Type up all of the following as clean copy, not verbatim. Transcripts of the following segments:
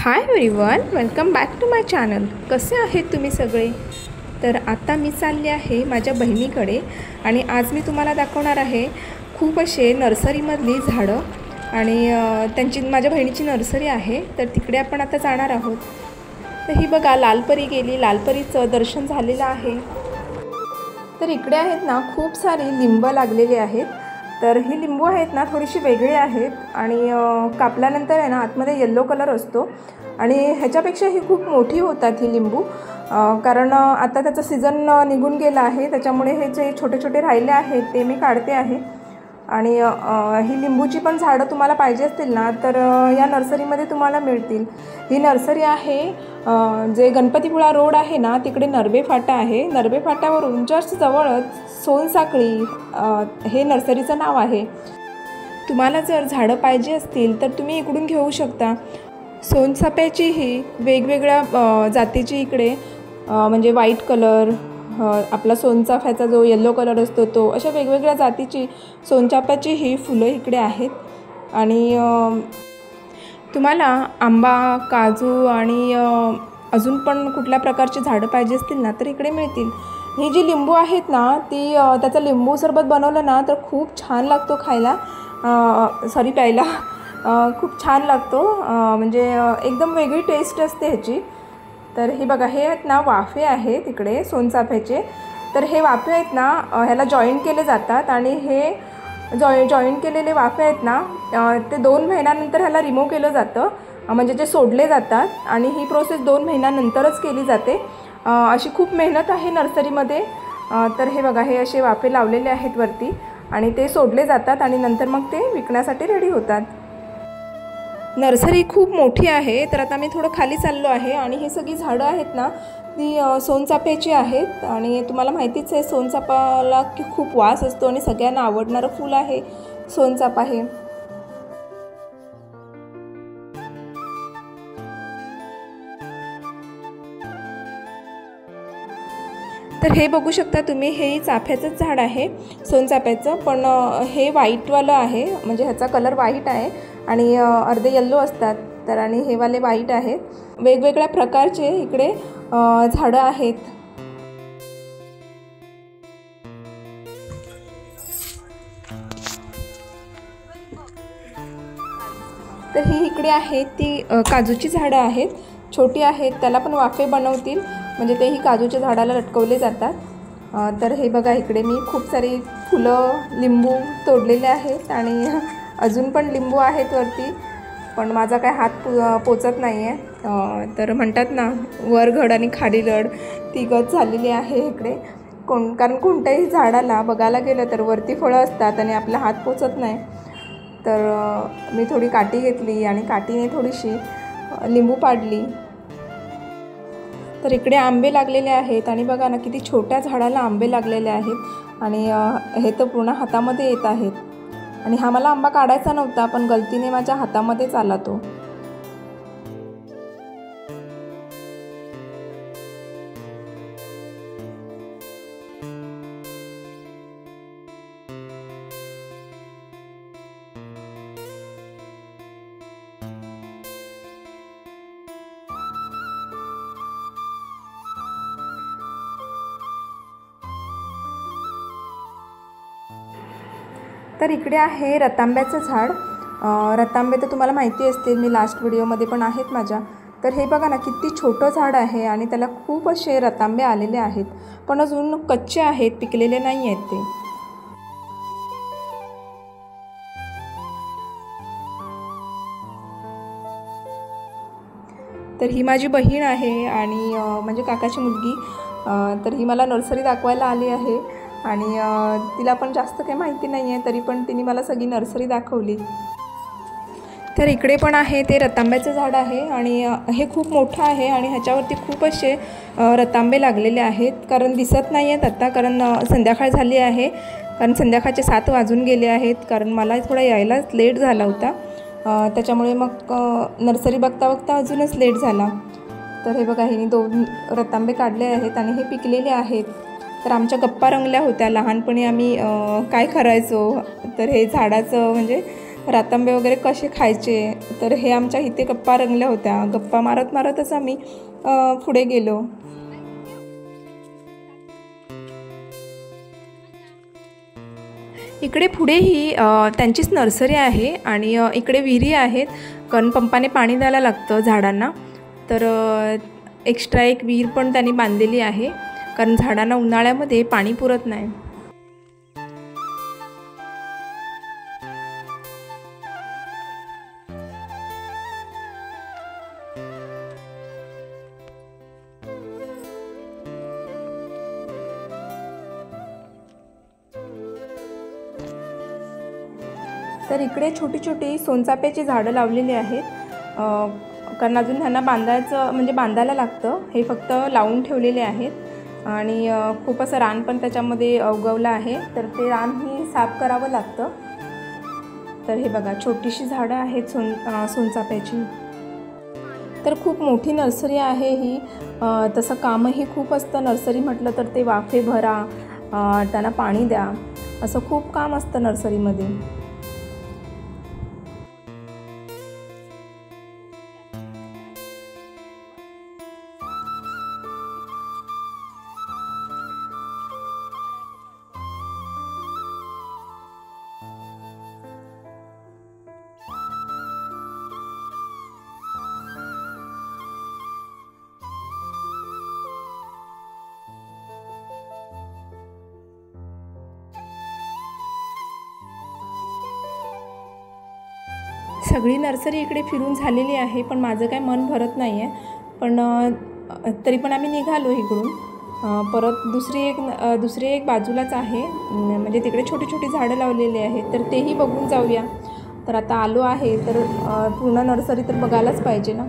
High everyone, welcome back to my channel. कसे आहेत तुम्ही सगळे? तर आता मी चालले आहे माझ्या बहिणीकडे आणि आज मी तुम्हाला दाखवणार आहे खूप असे नर्सरीमधली झाडं आणि माझ्या बहिणीची नर्सरी आहे. तर तिकडे आपण आता जाणार आहोत. तर ही बघा, लालपरी गेली, लालपरीचं दर्शन झालेलं आहे. तर इकडे आहेत ना खूप सारी लिंब लागलेली आहेत. तर ही लिंबू आहेत ना थोडीशी वेगळी आहेत आणि कापल्यानंतर आहे ना आतमध्ये येल्लो कलर असतो आणि ह्याच्यापेक्षा ही खूप मोठी होतात ही लिंबू, कारण आता त्याचा सीझन निघून गेला आहे. त्याच्यामुळे हे जे छोटे छोटे राहिले आहेत ते मी काढते आहे. आणि ही लिंबूची पण झाडं तुम्हाला पाहिजे असतील ना तर या नर्सरीमध्ये तुम्हाला मिळतील. ही नर्सरी आहे जे गणपतीपुळा रोड आहे ना तिकडे नरबे फाटा आहे. नरबे फाट्यावरून जस्ट जवळच सोनसाखळी हे नर्सरीचं नाव आहे. तुम्हाला जर झाडं पाहिजे असतील तर तुम्ही इकडून घेऊ शकता. सोनचाफ्याची ही वेगवेगळ्या जातीची इकडे म्हणजे व्हाईट कलर, आपला सोनचाफ्याचा जो येल्लो कलर असतो तो, अशा वेगवेगळ्या जातीची सोनचाफ्याची ही फुलं इकडे आहेत. आणि तुम्हाला आंबा, काजू आणि अजून पण कुठल्या प्रकारची झाडं पाहिजे असतील ना तर इकडे मिळतील. ही जी लिंबू आहेत ना ती त्याचा लिंबू सरबत बनवलं ना तर खूप छान लागतो खायला, प्यायला खूप छान लागतो. म्हणजे एकदम वेगळी टेस्ट असते ह्याची. तर हे बघा, हे आहेत ना वाफे आहेत इकडे सोनचाफ्याचे. तर हे वाफे आहेत ना ह्याला जॉईन केले जातात आणि हे जॉईन केलेले वाफे आहेत ना ते 2 महिन्यानंतर ह्याला रिमूव्ह केलं जातं, म्हणजे जे सोडले जातात आणि ही प्रोसेस 2 महिन्यानंतरच केली जाते. अशी खूप मेहनत आहे नर्सरीमध्ये. तर हे बघा, हे असे वाफे लावलेले आहेत वरती आणि ते सोडले जातात आणि नंतर मग ते विकण्यासाठी रेडी होतात. नर्सरी खूप मोठी आहे. तर आता मी थोडं खाली चाललो आहे आणि ही सगळी झाडं आहेत ना ती सोनचाफ्याची आहेत. आणि तुम्हाला माहितीच आहे सोनचाफ्याला की खूप वास असतो आणि सगळ्यांना आवडणारं फूल आहे सोनचाफा हे. तर हे बघू शकता तुम्ही, हे चाफ्याचंच झाड आहे सोनचाफ्याचं, पण हे व्हाईटवालं आहे, म्हणजे ह्याचा कलर व्हाईट आहे आणि अर्धे येल्लो असतात. तर आणि हे वाले व्हाईट आहेत. वेगवेगळ्या प्रकारचे इकडे झाडं आहेत. तर ही इकडे आहेत ती काजूची झाडं आहेत, छोटी आहेत. त्याला पण वाफे बनवतील, म्हणजे तेही काजूच्या झाडाला लटकवले जातात. तर हे बघा, इकडे मी खूप सारी फुलं, लिंबू तोडलेले आहेत आणि अजून पण लिंबू आहेत वरती, पण माझा काय हात पोचत नाही आहे. तर म्हणतात ना वर घड आणि खाली लड, ती गत झालेली आहे इकडे. कारण कोणत्याही झाडाला बघायला गेलं तर वरती फळं असतात आणि आपला हात पोचत नाही. तर मी थोडी काठी घेतली आणि काठीने थोडीशी लिंबू पाडली. तर इकडे आंबे लागलेले आहेत आणि बघा ना किती छोट्या झाडाला आंबे लागलेले आहेत आणि हे तर पूर्ण हातामध्ये येत आहेत. आणि हा मला आंबा काढायचा नव्हता, पण गलतीने माझ्या हातामध्येच आला तो. तर इकडे आहे रतांब्याचं झाड. रतांबे तर तुम्हाला माहिती असतील, मी लास्ट व्हिडिओमध्ये पण आहेत माझ्या. तर हे बघा ना किती छोटं झाड आहे आणि त्याला खूप असे रतांबे आलेले आहेत, पण अजून कच्चे आहेत, पिकलेले नाही आहेत ते. तर ही माझी बहीण आहे आणि म्हणजे काकाची मुलगी. तर ही मला नर्सरी दाखवायला आली आहे आणि तिला पण जास्त काही माहिती नाही आहे, तरी पण तिने मला सगळी नर्सरी दाखवली. तर इकडे पण आहे ते रतांब्याचं झाड आहे आणि हे खूप मोठं आहे आणि ह्याच्यावरती खूप असे रतांबे लागलेले आहेत. कारण दिसत नाही आहेत आता, कारण संध्याकाळ झाली आहे, कारण संध्याकाळचे 7 वाजून गेले आहेत. कारण मला थोडा यायलाच लेट झाला होता, त्याच्यामुळे मग नर्सरी बघता बघता अजूनच लेट झाला. तर हे बघा, हिने 2 रतांबे काढले आहेत आणि हे पिकलेले आहेत. तर आमच्या गप्पा रंगल्या होत्या लहानपणी आम्ही काय करायचो. तर हे झाडाचं म्हणजे रातांबे वगैरे कसे खायचे, तर हे आमच्या इथे गप्पा रंगल्या होत्या. गप्पा मारत मारतच आम्ही पुढे गेलो. इकडे पुढे ही त्यांचीच नर्सरी आहे आणि इकडे विहिरी आहेत, कारण पंपाने पाणी द्यायला लागतं झाडांना. तर एक्स्ट्रा एक विहीर पण त्यांनी बांधलेली आहे, कारण झाडांना उन्हाळ्यामध्ये पाणी पुरत नाही. तर इकडे छोटी छोटी सोनचाफ्याची झाडं लावलेली आहेत, कारण अजून ह्यांना बांधायला लागतं. हे फक्त लावून ठेवलेले आहेत आणि खूप असं रान पण त्याच्यामध्ये उगवलं आहे, तर ते रानही साफ करावं लागतं. तर हे बघा छोटीशी झाडं आहेत सोनचाफ्याची. तर खूप मोठी नर्सरी आहे ही. तसं कामही खूप असतं नर्सरी म्हटलं तर. ते वाफे भरा, त्यांना पाणी द्या, असं खूप काम असतं नर्सरीमध्ये. सगळी नर्सरी इकडे फिरून झालेली आहे, पण माझं काय मन भरत नाही आहे. पण तरी पण आम्ही निघालो इकडून. परत दुसरी एक बाजूलाच आहे, म्हणजे तिकडे छोटी छोटी झाडं लावलेली आहेत, तर तेही बघून जाऊया. तर आता आलो आहे तर पूर्ण नर्सरी तर बघायलाच पाहिजे ना.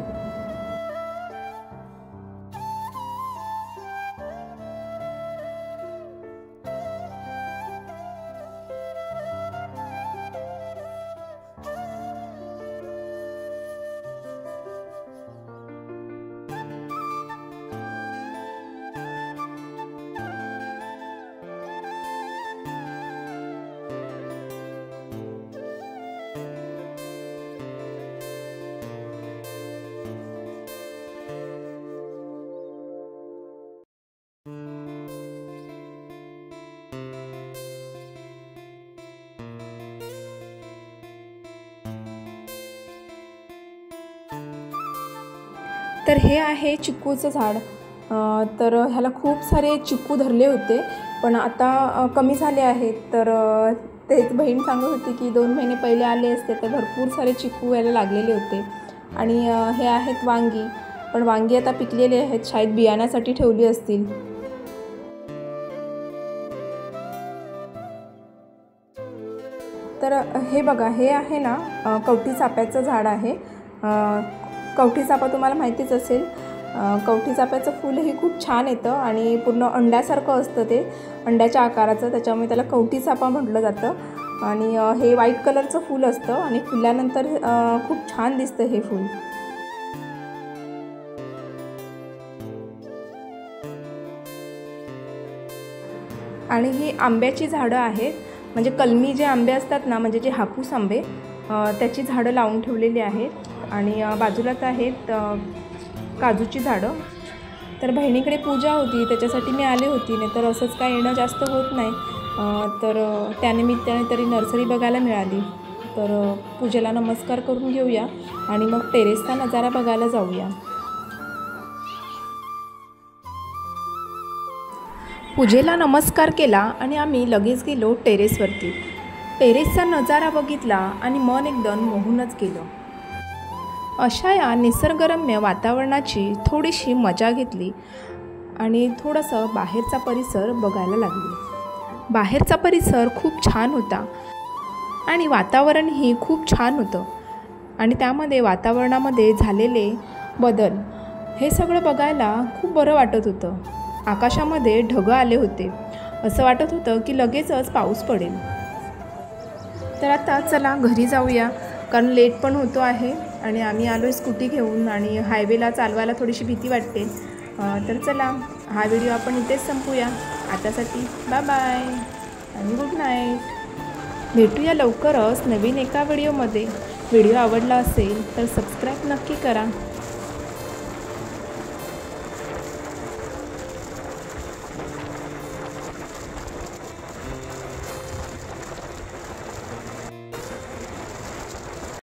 तर हे आहे चिक्कूचं झाड. तर ह्याला खूप सारे चिक्कू धरले होते, पण आता कमी झाले आहेत. तर तेच बहीण सांगत होती की 2 महिने पहिले आले असते तर भरपूर सारे चिक्कू याला लागलेले होते. आणि हे आहेत वांगी, पण वांगी आता पिकलेले आहेत, शायद बियाण्यासाठी ठेवली असतील. तर हे बघा, हे आहे ना कवठी चाफ्याचं झाड आहे. कवठी चाफा तुम्हाला माहितीच असेल. कवठी चाफ्याचं फूलही खूप छान येतं आणि पूर्ण अंड्यासारखं असतं, ते अंड्याच्या आकाराचं, त्याच्यामुळे त्याला कवठी चाफा म्हटलं जातं. आणि हे व्हाईट कलरचं फूल असतं आणि फुलल्यानंतर खूप छान दिसतं हे फूल. आणि ही आंब्याची झाडं आहेत, म्हणजे कलमी जे आंबे असतात ना, म्हणजे जे हापूस आंबे, त्याची झाडं लावून ठेवलेली आहेत. आणि बाजूलाच आहेत काजूची झाडं. तर बहिणीकडे पूजा होती त्याच्यासाठी मी आले होती, नाही तर असंच काय येणं जास्त होत नाही. तर त्यानिमित्ताने तरी नर्सरी बघायला मिळाली. तर पूजेला नमस्कार करून घेऊया आणि मग टेरेसचा नजारा बघायला जाऊया. पूजेला नमस्कार केला आणि आम्ही लगेच गेलो टेरेसवरती. टेरेसचा नजारा बघितला आणि मन एकदम मोहूनच गेलं. अशा या निसर्गरम्य वातावरणाची थोडीशी मजा घेतली आणि थोडंसं बाहेरचा परिसर बघायला लागले. बाहेरचा परिसर खूप छान होता आणि वातावरणही खूप छान होतं. आणि त्यामध्ये वातावरणामध्ये झालेले बदल हे सगळं बघायला खूप बरं वाटत होतं. आकाशामध्ये ढग आले होते, असं वाटत होतं की लगेचच पाऊस पडेल. तर आता चला घरी जाऊया, कारण लेट पण होतो आहे आणि आम्ही आलो आहे स्कूटी घेऊन आणि हायवेला चालवायला थोडीशी भीती वाटते. तर चला हा व्हिडिओ आपण इथेच संपूया. आतासाठी बाय बाय आणि गुड नाईट. भेटूया लवकरच नवीन एका व्हिडिओमध्ये. व्हिडिओ आवडला असेल तर सबस्क्राईब नक्की करा.